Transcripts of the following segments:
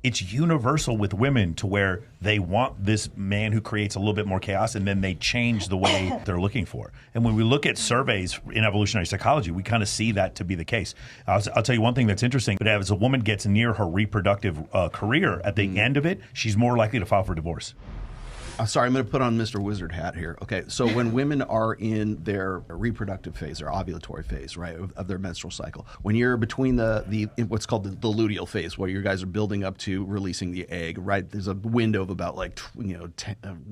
it's universal with women to where they want this man who creates a little bit more chaos, and then they change the way they're looking for. And when we look at surveys in evolutionary psychology, we kind of see that to be the case. I'll tell you one thing that's interesting, but as a woman gets near her reproductive career, at the end of it, she's more likely to file for divorce. Sorry, I'm going to put on Mr. Wizard hat here. Okay, so when women are in their reproductive phase, their ovulatory phase, right, of their menstrual cycle, when you're between the what's called the luteal phase, where you guys are building up to releasing the egg, right? There's a window of about like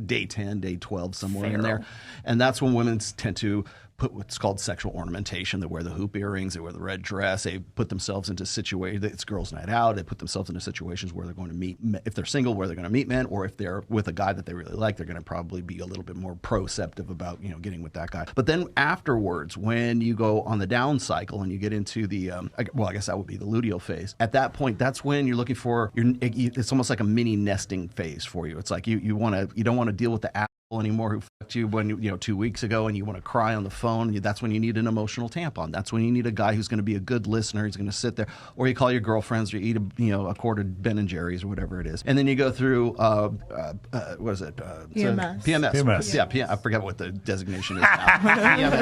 day 10, day 12, somewhere in there, and that's when women tend to put what's called sexual ornamentation. They wear the hoop earrings, they wear the red dress, they put themselves into situations, it's girls' night out, they put themselves into situations where they're going to meet, if they're single, where they're going to meet men, or if they're with a guy that they really like, they're going to probably be a little bit more proceptive about, getting with that guy. But then afterwards, when you go on the down cycle and you get into the, I guess that would be the luteal phase, at that point, that's when you're looking for, it's almost like a mini nesting phase for you. It's like you don't want to deal with the anymore who fucked you when 2 weeks ago, and you want to cry on the phone. That's when you need an emotional tampon. That's when you need a guy who's going to be a good listener. He's going to sit there, or you call your girlfriends, or you eat a quart of Ben and Jerry's or whatever it is, and then you go through what is it? PMS. PMS. Yeah, I forget what the designation is now.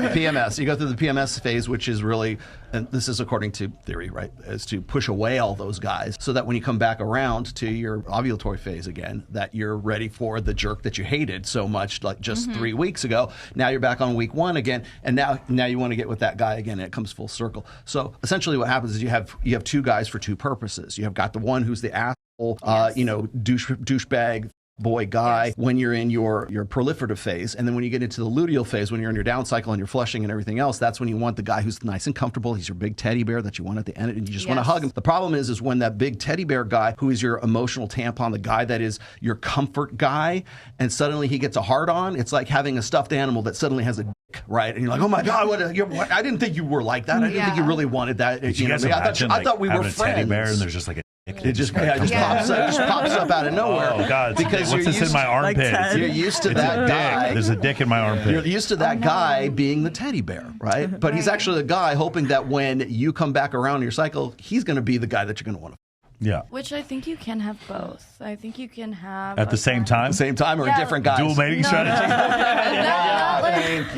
PMS. You go through the PMS phase, which is really, and this is according to theory, right, is to push away all those guys so that when you come back around to your ovulatory phase again, that you're ready for the jerk that you hated so much like just 3 weeks ago. Now you're back on week one again, and now you want to get with that guy again, and it comes full circle. So essentially what happens is you have two guys for two purposes. You have got the one who's the asshole, douchebag boy guy when you're in your proliferative phase, and then when you get into the luteal phase, when you're in your down cycle and you're flushing and everything else, that's when you want the guy who's nice and comfortable. He's your big teddy bear that you want at the end, and you just want to hug him. The problem is when that big teddy bear guy, who is your emotional tampon, the guy that is your comfort guy, and suddenly he gets a hard on. It's like having a stuffed animal that suddenly has a dick, right? And you're like, oh my god, I didn't think you were like that. I didn't think you really wanted that. I thought we were friends. Teddy bear, and there's just like a it just pops up out of nowhere. Oh God! Because what's this in my armpit? Like you're used to that guy. There's a dick in my armpit. You're used to that guy being the teddy bear, right? But he's actually the guy hoping that when you come back around your cycle, he's going to be the guy that you're going to want to. Yeah. Which I think you can have both. I think you can have at the same time, or different guys. Dual mating strategy.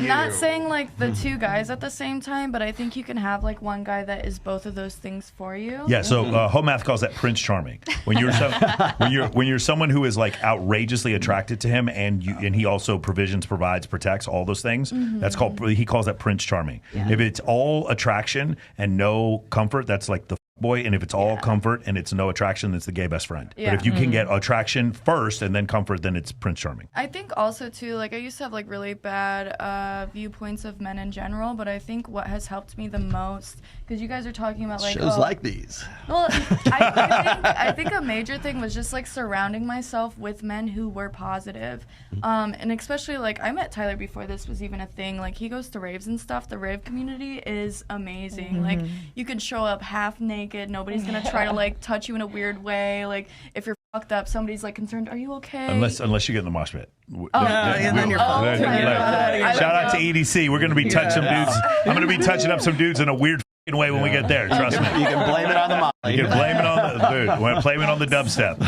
Not saying like the two guys at the same time, but I think you can have like one guy that is both of those things for you. Yeah. So home math calls that Prince Charming. When you're when you're someone who is like outrageously attracted to him, and he also provides, protects, all those things. That's called, he calls that Prince Charming. Yeah. If it's all attraction and no comfort, that's like the boy, and if it's all comfort and it's no attraction, it's the gay best friend. Yeah. But if you can get attraction first and then comfort, then it's Prince Charming. I think also too, like I used to have like really bad viewpoints of men in general, but I think what has helped me the most, because you guys are talking about like shows like these. Well, I think a major thing was just like surrounding myself with men who were positive, and especially like I met Tyler before this was even a thing. Like he goes to raves and stuff. The rave community is amazing. Like you can show up half naked. Nobody's gonna try to like touch you in a weird way. Like if you're fucked up, somebody's like concerned. Are you okay? Unless you get in the mosh pit. Then you're fine. Shout out to EDC. We're gonna be touching some dudes. I'm gonna be touching up some dudes in a weird way when we get there. Trust me. You can blame it on the molly. You can blame it on the dude. We're blame it on the dubstep.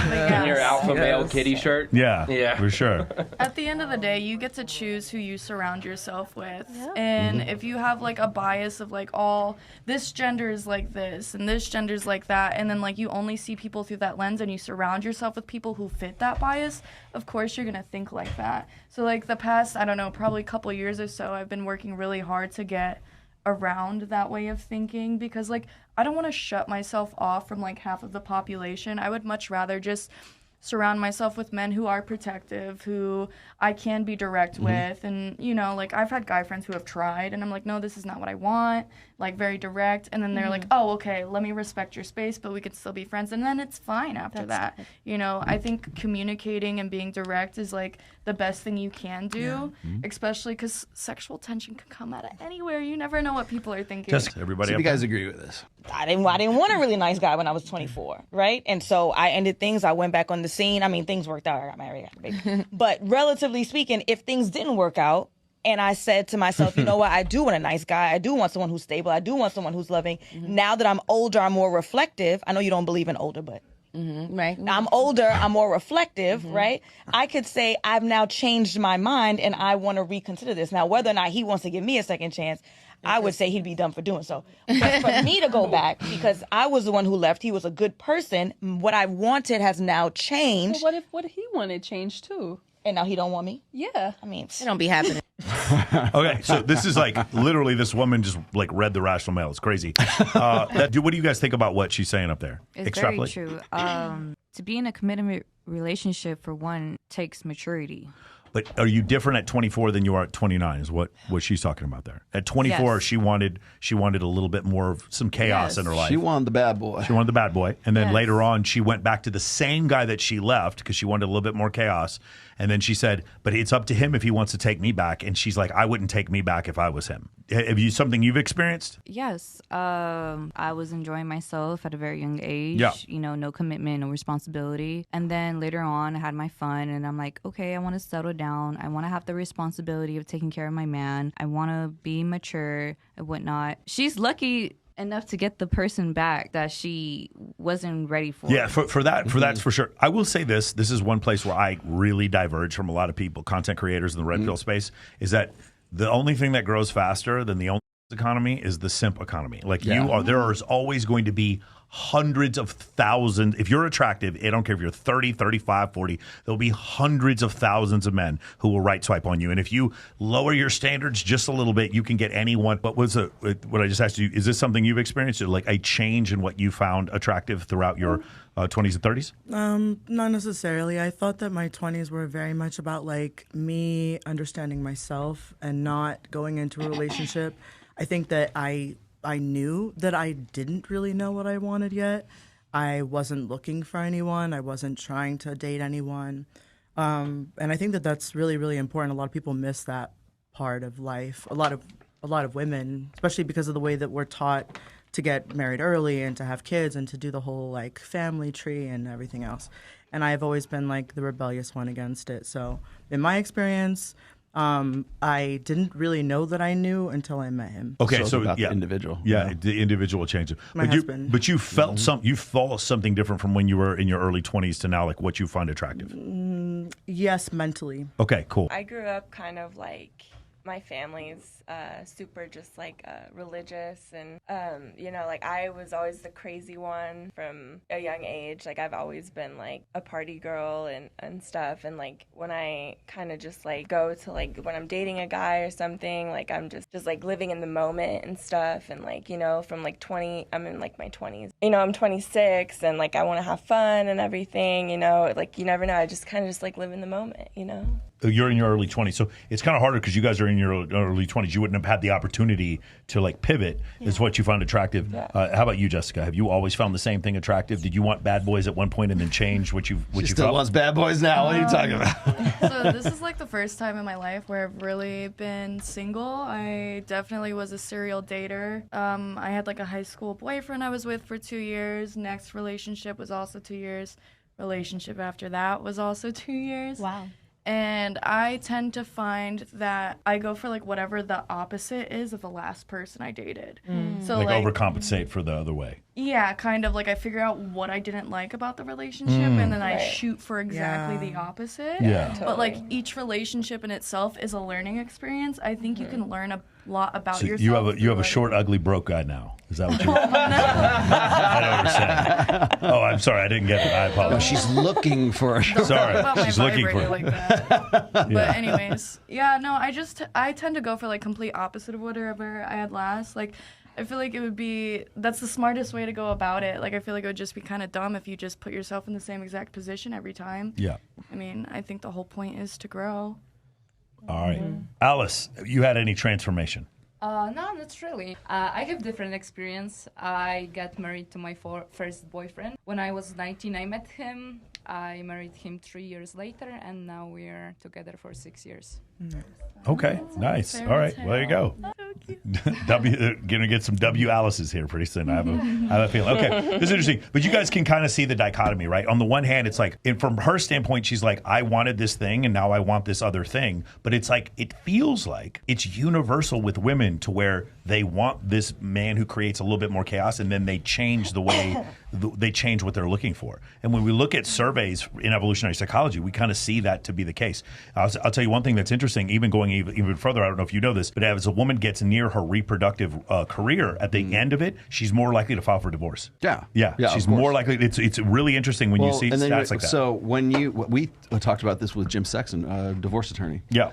In your alpha male kitty shirt. Yeah, for sure. At the end of the day, you get to choose who you surround yourself with, and if you have like a bias of like all this gender is like this and this gender is like that, and then like you only see people through that lens, and you surround yourself with people who fit that bias, of course you're gonna think like that. So like the past, I don't know, probably couple years or so, I've been working really hard to get around that way of thinking, because like I don't want to shut myself off from like half of the population. I would much rather just surround myself with men who are protective, who I can be direct with, and like I've had guy friends who have tried, and I'm like, no, this is not what I want, like very direct, and then they're like, oh, okay, let me respect your space, but we could still be friends, and then it's fine after that. I think communicating and being direct is like the best thing you can do, especially because sexual tension can come out of anywhere. You never know what people are thinking. Just everybody. So you guys agree with this? I didn't want a really nice guy when I was 24, right? And so I ended things. I went back on the scene. I mean, things worked out. I got married, got a baby. But relatively speaking, if things didn't work out, and I said to myself, you know what? I do want a nice guy. I do want someone who's stable. I do want someone who's loving. Now that I'm older, I'm more reflective. I know you don't believe in older, but Right. I'm older, I'm more reflective, right? I could say I've now changed my mind and I want to reconsider this. Now, whether or not he wants to give me a second chance, I would say he'd be dumb for doing so. But for me to go back, because I was the one who left, he was a good person. What I wanted has now changed. Well, what if he wanted change too? And now he don't want me? Yeah. I mean, It don't be happening. Okay, so this is like literally this woman just like read the rational male. It's crazy. What do you guys think about what she's saying up there? It's very true. To be in a committed relationship, for one, takes maturity. But are you different at 24 than you are at 29? Is what she's talking about there? At 24, Yes. she wanted a little bit more of some chaos Yes. in her life. She wanted the bad boy. She wanted the bad boy, and then Yes. later on, she went back to the same guy that she left because she wanted a little bit more chaos. And then she said, "But it's up to him if he wants to take me back." And she's like, "I wouldn't take me back if I was him." Have you something you've experienced? Yes. I was enjoying myself at a very young age. Yeah. You know, no commitment, no responsibility. And then later on, I had my fun, and I'm like, okay, I want to settle down. I want to have the responsibility of taking care of my man. I want to be mature and whatnot. She's lucky enough to get the person back that she wasn't ready for. Yeah, for that's for sure. I will say this. This is one place where I really diverge from a lot of people, content creators in the red pill space, is that the only thing that grows faster than the only economy is the simp economy. Like there is always going to be hundreds of thousands. If you're attractive, I don't care if you're 30, 35, 40, there'll be hundreds of thousands of men who will right swipe on you. And if you lower your standards just a little bit, you can get anyone. But what I just asked you, is this something you've experienced, like a change in what you found attractive throughout your 20s and 30s? Not necessarily. I thought that my 20s were very much about like me understanding myself and not going into a relationship. I think that I knew that I didn't really know what I wanted yet. I wasn't looking for anyone. I wasn't trying to date anyone. And I think that that's really, really important. A lot of people miss that part of life. A lot of women, especially because of the way that we're taught to get married early and to have kids and to do the whole like family tree and everything else. And I've always been like the rebellious one against it. So in my experience, I didn't really know that I knew until I met him. Okay, So about the individual. Yeah, the individual change. My husband. But you felt something different from when you were in your early 20s to now, like what you find attractive. Yes, mentally. Okay, cool. I grew up kind of like my family's super just like religious, and like I was always the crazy one from a young age. Like I've always been like a party girl and stuff, and like when I kind of just like go to like when I'm dating a guy or something, like I'm just like living in the moment and stuff, and like from like 20, I'm in like my 20s, I'm 26 and like I want to have fun and everything, like you never know. I just kind of just like live in the moment. You're in your early 20s, so it's kind of harder because you guys are in your early 20s. You wouldn't have had the opportunity to like pivot. Is what you found attractive. Yeah. How about you, Jessica? Have you always found the same thing attractive? Did you want bad boys at one point and then change what you She still felt? wants bad boys now. What are you talking about? So this is like the first time in my life where I've really been single. I definitely was a serial dater. I had like a high school boyfriend I was with for 2 years. Next relationship was also 2 years. Relationship after that was also 2 years. Wow. And I tend to find that I go for like whatever the opposite is of the last person I dated. So like overcompensate for the other way. yeah, kind of like I figure out what I didn't like about the relationship and then I Right. shoot for exactly the opposite. Yeah. But like each relationship in itself is a learning experience. I think you can learn a lot about So yourself. you have a through, short, ugly, broke guy now. Is that what you? I know what you're saying. Oh, I'm sorry, I didn't get it. I apologize. She's looking for a Don't Sorry, talk about my she's looking for vibrator it. like that. But anyways, yeah, no, I tend to go for like complete opposite of whatever I had last. Like I feel like that's the smartest way to go about it. Like I feel like it would just be kind of dumb if you just put yourself in the same exact position every time. Yeah. I mean, I think the whole point is to grow. All right, Alice, you had any transformation? No, not really. I have different experience. I got married to my first boyfriend. When I was 19, I met him. I married him 3 years later, and now we're together for 6 years. Okay, nice. All right, well, there you go. Gonna get some W Alice's here pretty soon. I have a feeling. Okay, this is interesting. But you guys can kind of see the dichotomy, right? On the one hand, it's like, and from her standpoint, she's like, I wanted this thing, and now I want this other thing. But it's like, it feels like it's universal with women to where they want this man who creates a little bit more chaos, and then they change the way they change what they're looking for. And when we look at surveys in evolutionary psychology, we kind of see that to be the case. I'll tell you one thing that's interesting, even going even further, I don't know if you know this, but as a woman gets near her reproductive career, at the end of it, she's more likely to file for divorce. Yeah. She's more likely. It's really interesting when you see stats like that. So when we talked about this with Jim Sexton, divorce attorney. Yeah.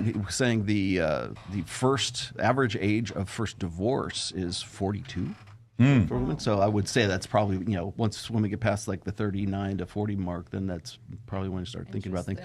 He was saying the first average age of first divorce is 42. For women. So I would say that's probably, once women get past like the 39 to 40 mark, then that's probably when you start thinking about things.